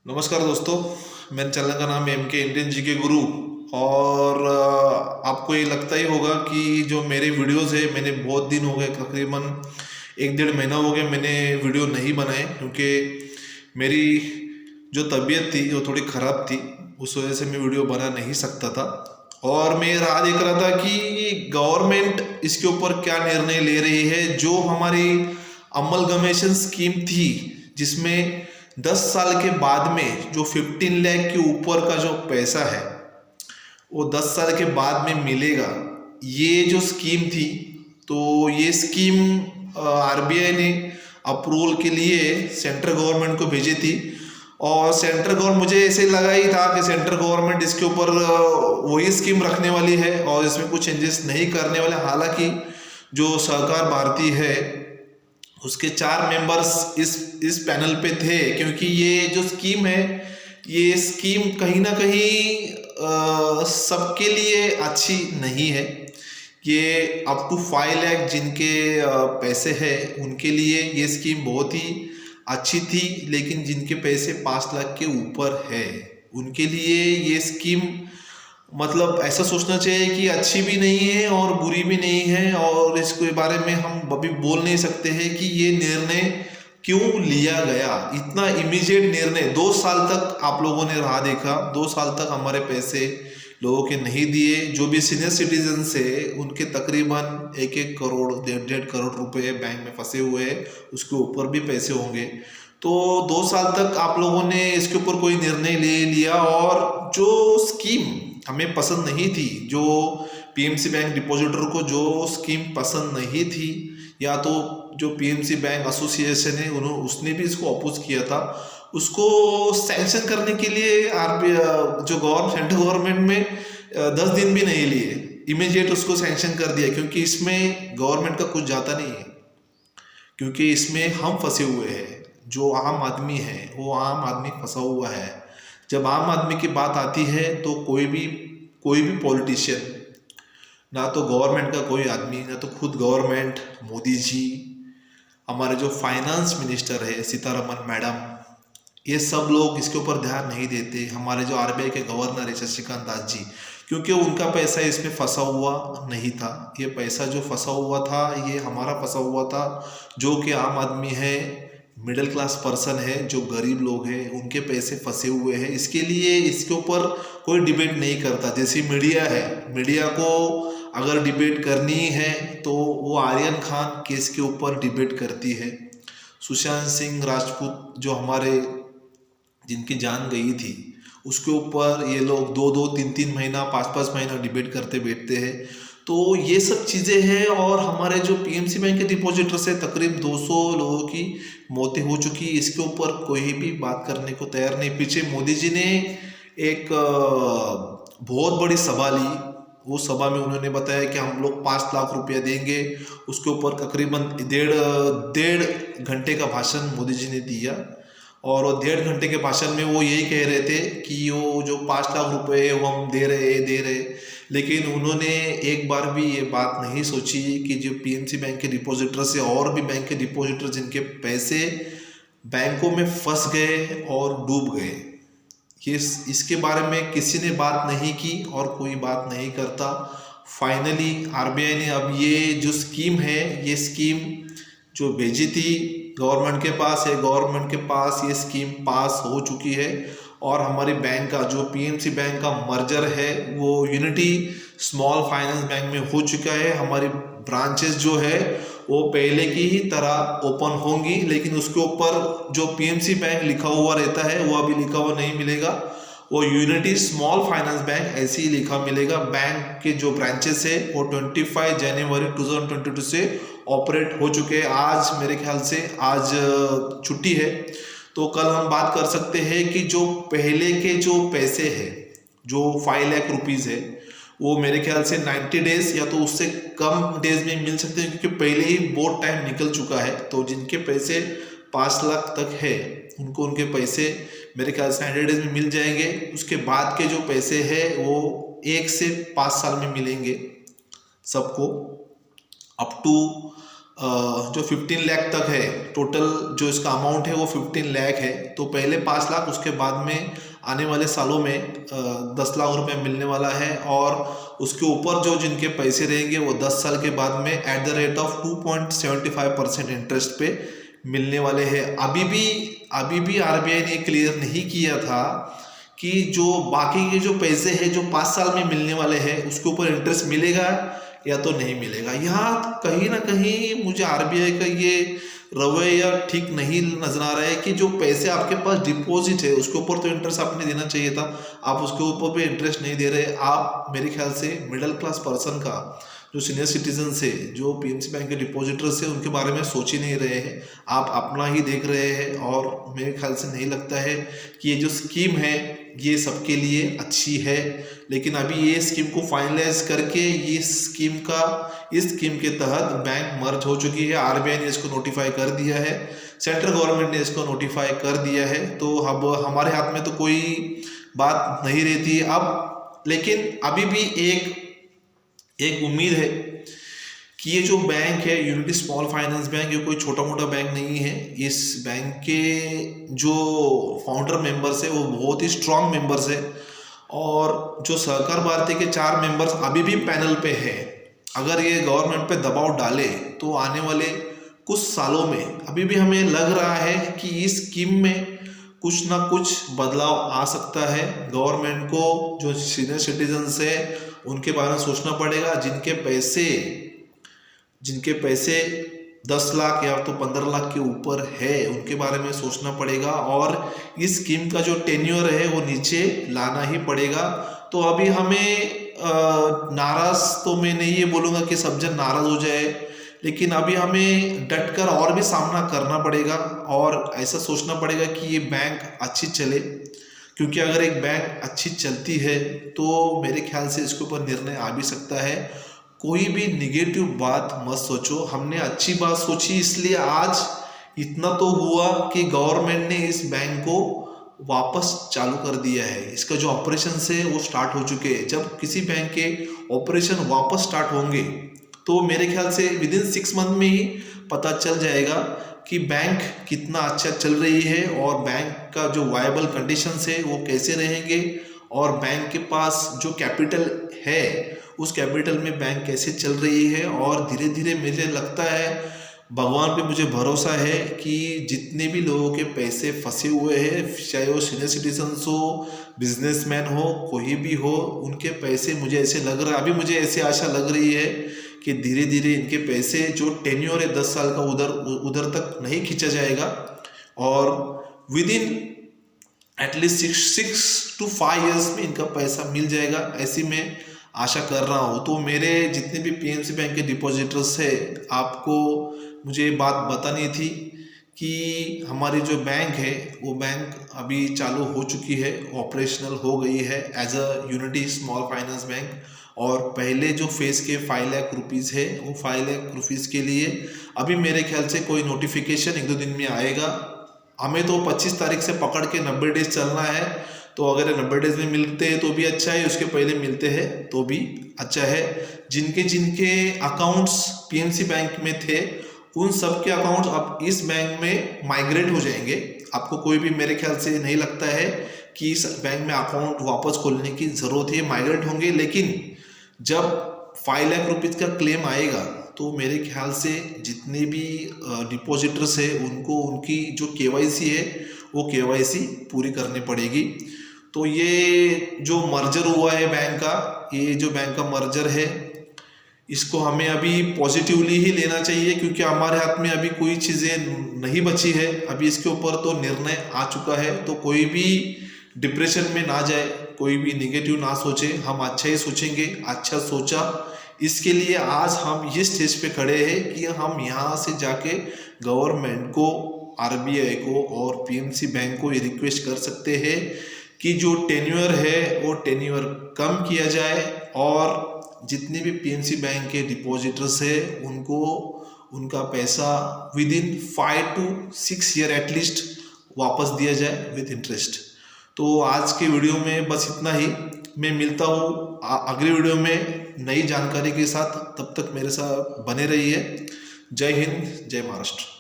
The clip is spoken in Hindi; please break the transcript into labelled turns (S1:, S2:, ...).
S1: नमस्कार दोस्तों। मेरे चैनल का नाम एम के इंडियन जी के गुरु। और आपको ये लगता ही होगा कि जो मेरे वीडियोस है, मैंने बहुत दिन हो गए, तकरीबन 1 डेढ़ महीना हो गया मैंने वीडियो नहीं बनाए, क्योंकि मेरी जो तबीयत थी वो थोड़ी ख़राब थी। उस वजह से मैं वीडियो बना नहीं सकता था। और मैं राह देख रहा था कि गवर्नमेंट इसके ऊपर क्या निर्णय ले रही है। जो हमारी अमलगमेशन स्कीम थी, जिसमें 10 साल के बाद में जो 15 लाख के ऊपर का जो पैसा है वो 10 साल के बाद में मिलेगा, ये जो स्कीम थी, तो ये स्कीम आरबीआई ने अप्रूवल के लिए सेंट्रल गवर्नमेंट को भेजी थी। और सेंट्रल गवर्नमेंट, मुझे ऐसे लगा ही था कि सेंट्रल गवर्नमेंट इसके ऊपर वही स्कीम रखने वाली है और इसमें कुछ चेंजेस नहीं करने वाले। हालांकि जो सहकार भारती है उसके 4 मेंबर्स इस पैनल पे थे, क्योंकि ये जो स्कीम है, ये स्कीम कहीं ना कहीं सबके लिए अच्छी नहीं है। ये अप टू 5 लाख जिनके पैसे हैं उनके लिए ये स्कीम बहुत ही अच्छी थी, लेकिन जिनके पैसे 5 लाख के ऊपर है उनके लिए ये स्कीम, मतलब ऐसा सोचना चाहिए कि अच्छी भी नहीं है और बुरी भी नहीं है। और इसके बारे में हम अभी बोल नहीं सकते हैं कि ये निर्णय क्यों लिया गया, इतना इमीडिएट निर्णय। 2 साल तक आप लोगों ने राह देखा, 2 साल तक हमारे पैसे लोगों के नहीं दिए। जो भी सीनियर सिटीजन है उनके तकरीबन 1-1 करोड़ 1.5-1.5 करोड़ रुपए बैंक में फंसे हुए हैं, उसके ऊपर भी पैसे होंगे। तो 2 साल तक आप लोगों ने इसके ऊपर कोई निर्णय ले लिया। और जो स्कीम हमें पसंद नहीं थी, जो पीएमसी बैंक डिपॉजिटर को जो स्कीम पसंद नहीं थी, या तो जो पीएमसी बैंक एसोसिएशन है उसने भी इसको अपोज किया था, उसको सैंक्शन करने के लिए आरबीआई जो सेंट्रल गवर्नमेंट में 10 दिन भी नहीं लिए, इमीडिएट उसको सैंक्शन कर दिया। क्योंकि इसमें गवर्नमेंट का कुछ जाता नहीं है, क्योंकि इसमें हम फंसे हुए हैं। जो आम आदमी है वो आम आदमी फंसा हुआ है। जब आम आदमी की बात आती है तो कोई भी पॉलिटिशियन, ना तो गवर्नमेंट का कोई आदमी, ना तो खुद गवर्नमेंट, मोदी जी, हमारे जो फाइनेंस मिनिस्टर है सीतारमन मैडम, ये सब लोग इसके ऊपर ध्यान नहीं देते। हमारे जो आरबीआई के गवर्नर है शक्तिकांत दास जी, क्योंकि उनका पैसा इसमें फंसा हुआ नहीं था। ये पैसा जो फंसा हुआ था ये हमारा फंसा हुआ था, जो कि आम आदमी है, मिडिल क्लास पर्सन है, जो गरीब लोग हैं, उनके पैसे फंसे हुए हैं। इसके लिए इसके ऊपर कोई डिबेट नहीं करता। जैसी मीडिया है, मीडिया को अगर डिबेट करनी है तो वो आर्यन खान केस के ऊपर डिबेट करती है। सुशांत सिंह राजपूत जो हमारे, जिनकी जान गई थी, उसके ऊपर ये लोग 2-2 3-3 महीना 5-5 महीना डिबेट करते बैठते हैं। तो ये सब चीज़ें हैं। और हमारे जो पीएमसी बैंक के डिपॉजिटर से तकरीब 200 लोगों की मौतें हो चुकी, इसके ऊपर कोई भी बात करने को तैयार नहीं। पीछे मोदी जी ने एक बहुत बड़ी सभा ली, वो सभा में उन्होंने बताया कि हम लोग 5 लाख रुपया देंगे। उसके ऊपर तकरीबन डेढ़ घंटे का भाषण मोदी जी ने दिया। और वो 1.5 घंटे के भाषण में वो यही कह रहे थे कि वो जो 5 लाख रुपए है वो हम दे रहे। लेकिन उन्होंने एक बार भी ये बात नहीं सोची कि जो पीएमसी बैंक के डिपॉजिटर से और भी बैंक के डिपॉजिटर जिनके पैसे बैंकों में फंस गए और डूब गए, ये इसके बारे में किसी ने बात नहीं की और कोई बात नहीं करता। फाइनली आरबीआई ने अब ये जो स्कीम है, ये स्कीम जो भेजी थी गवर्नमेंट के पास है, गवर्नमेंट के पास ये स्कीम पास हो चुकी है। और हमारी बैंक का जो पीएमसी बैंक का मर्जर है वो यूनिटी स्मॉल फाइनेंस बैंक में हो चुका है। हमारी ब्रांचेस जो है वो पहले की ही तरह ओपन होंगी, लेकिन उसके ऊपर जो पीएमसी बैंक लिखा हुआ रहता है वो अभी लिखा हुआ नहीं मिलेगा, वो यूनिटी स्मॉल फाइनेंस बैंक ऐसे ही लिखा मिलेगा। बैंक के जो ब्रांचेस है वो 25 जनवरी 2022 से ऑपरेट हो चुके हैं। आज मेरे ख्याल से आज छुट्टी है, तो कल हम बात कर सकते हैं कि जो पहले के जो पैसे हैं, जो 5 लाख रुपीज़ है, वो मेरे ख्याल से 90 डेज या तो उससे कम डेज में मिल सकते हैं, क्योंकि पहले ही बहुत टाइम निकल चुका है। तो जिनके पैसे 5 लाख तक है उनको उनके पैसे मेरे ख्याल से 100 डेज में मिल जाएंगे। उसके बाद के जो पैसे हैं वो 1 से 5 साल में मिलेंगे सबको, अप टू जो 15 लाख तक है, टोटल जो इसका अमाउंट है वो 15 लाख है। तो पहले 5 लाख, उसके बाद में आने वाले सालों में 10 लाख रुपए मिलने वाला है। और उसके ऊपर जो जिनके पैसे रहेंगे वो 10 साल के बाद में at the rate of 2.75% interest पे मिलने वाले हैं। अभी भी आरबीआई ने क्लियर नहीं किया था कि जो बाकी के जो पैसे हैं जो 5 साल में मिलने वाले हैं उसके ऊपर इंटरेस्ट मिलेगा या तो नहीं मिलेगा। यहाँ कहीं ना कहीं मुझे आरबीआई का ये रवैया ठीक नहीं नजर आ रहा है कि जो पैसे आपके पास डिपॉजिट है उसके ऊपर तो इंटरेस्ट आपने देना चाहिए था, आप उसके ऊपर भी इंटरेस्ट नहीं दे रहे। आप मेरे ख्याल से मिडिल क्लास पर्सन का, जो सीनियर सिटीजन से, जो पीएमसी बैंक के डिपॉजिटर्स है, उनके बारे में सोच ही नहीं रहे हैं, आप अपना ही देख रहे हैं। और मेरे ख्याल से नहीं लगता है कि ये जो स्कीम है ये सबके लिए अच्छी है। लेकिन अभी ये स्कीम को फाइनलाइज करके इस स्कीम के तहत बैंक मर्ज हो चुकी है। आरबीआई ने इसको नोटिफाई कर दिया है, सेंट्रल गवर्नमेंट ने इसको नोटिफाई कर दिया है। तो अब हमारे हाथ में तो कोई बात नहीं रहती अब। लेकिन अभी भी एक उम्मीद है कि ये जो बैंक है यूनिटी स्मॉल फाइनेंस बैंक, ये कोई छोटा मोटा बैंक नहीं है। इस बैंक के जो फाउंडर मेंबर्स है वो बहुत ही स्ट्रांग मेंबर्स है। और जो सहकार भारती के 4 मेंबर्स अभी भी पैनल पे है। अगर ये गवर्नमेंट पे दबाव डाले तो आने वाले कुछ सालों में अभी भी हमें लग रहा है कि इस स्कीम में कुछ ना कुछ बदलाव आ सकता है। गवर्नमेंट को जो सीनियर सिटीजन्स है उनके बारे में सोचना पड़ेगा। जिनके पैसे 10 लाख या तो 15 लाख के ऊपर है उनके बारे में सोचना पड़ेगा। और इस स्कीम का जो टेन्योर है वो नीचे लाना ही पड़ेगा। तो अभी हमें नाराज तो मैं नहीं ये बोलूँगा कि सब जन नाराज हो जाए, लेकिन अभी हमें डटकर और भी सामना करना पड़ेगा और ऐसा सोचना पड़ेगा कि ये बैंक अच्छी चले। क्योंकि अगर एक बैंक अच्छी चलती है तो मेरे ख्याल से इसके ऊपर निर्णय आ भी सकता है। कोई भी निगेटिव बात मत सोचो, हमने अच्छी बात सोची इसलिए आज इतना तो हुआ कि गवर्नमेंट ने इस बैंक को वापस चालू कर दिया है। इसका जो ऑपरेशन है वो स्टार्ट हो चुके हैं। जब किसी बैंक के ऑपरेशन वापस स्टार्ट होंगे तो मेरे ख्याल से विदिन 6 मंथ में ही पता चल जाएगा कि बैंक कितना अच्छा चल रही है और बैंक का जो वायबल कंडीशंस है वो कैसे रहेंगे, और बैंक के पास जो कैपिटल है उस कैपिटल में बैंक कैसे चल रही है। और धीरे धीरे मुझे लगता है, भगवान पे मुझे भरोसा है कि जितने भी लोगों के पैसे फंसे हुए हैं, चाहे वो सीनियर सिटीजन्स हो, बिजनेसमैन हो, कोई भी हो, उनके पैसे मुझे ऐसे लग रहा है, अभी मुझे ऐसी आशा लग रही है कि धीरे धीरे इनके पैसे जो टेन्योर है 10 साल का उधर तक नहीं खींचा जाएगा और with in at least 6 to 5 years में इनका पैसा मिल जाएगा, ऐसी मैं आशा कर रहा हूँ। तो मेरे जितने भी पीएमसी बैंक के डिपॉजिटर्स है, आपको मुझे ये बात बतानी थी कि हमारी जो बैंक है वो बैंक अभी चालू हो चुकी है, ऑपरेशनल हो गई है as a Unity Small Finance Bank. और पहले जो फेज़ के 5 लाख रुपीज़ है वो 5 लाख रुपीज़ के लिए अभी मेरे ख्याल से कोई नोटिफिकेशन 1-2 दिन में आएगा। हमें तो 25 तारीख से पकड़ के 90 डेज चलना है। तो अगर 90 डेज में मिलते हैं तो भी अच्छा है, उसके पहले मिलते हैं तो भी अच्छा है। जिनके अकाउंट्स पीएमसी बैंक में थे उन सब के अकाउंट्स अब इस बैंक में माइग्रेट हो जाएंगे। आपको कोई भी मेरे ख्याल से नहीं लगता है कि इस बैंक में अकाउंट वापस खोलने की ज़रूरत है, माइग्रेट होंगे। लेकिन जब 5 लाख रुपीज़ का क्लेम आएगा तो मेरे ख्याल से जितने भी डिपॉजिटर्स है उनको उनकी जो केवाईसी है वो केवाईसी पूरी करनी पड़ेगी। तो ये जो मर्जर हुआ है बैंक का, ये जो बैंक का मर्जर है इसको हमें अभी पॉजिटिवली ही लेना चाहिए, क्योंकि हमारे हाथ में अभी कोई चीज़ें नहीं बची है। अभी इसके ऊपर तो निर्णय आ चुका है, तो कोई भी डिप्रेशन में ना जाए, कोई भी नेगेटिव ना सोचे, हम अच्छा ही सोचेंगे। अच्छा सोचा, इसके लिए आज हम ये स्टेज पे खड़े हैं कि हम यहाँ से जाके गवर्नमेंट को, आरबीआई को और पीएमसी बैंक को ये रिक्वेस्ट कर सकते हैं कि जो टेन्योर है वो टेन्योर कम किया जाए और जितने भी पीएमसी बैंक के डिपॉजिटर्स है उनको उनका पैसा with in 5 to 6 year at least वापस दिया जाए विद इंटरेस्ट। तो आज के वीडियो में बस इतना ही। मैं मिलता हूँ अगले वीडियो में नई जानकारी के साथ, तब तक मेरे साथ बने रहिए। जय हिंद, जय महाराष्ट्र।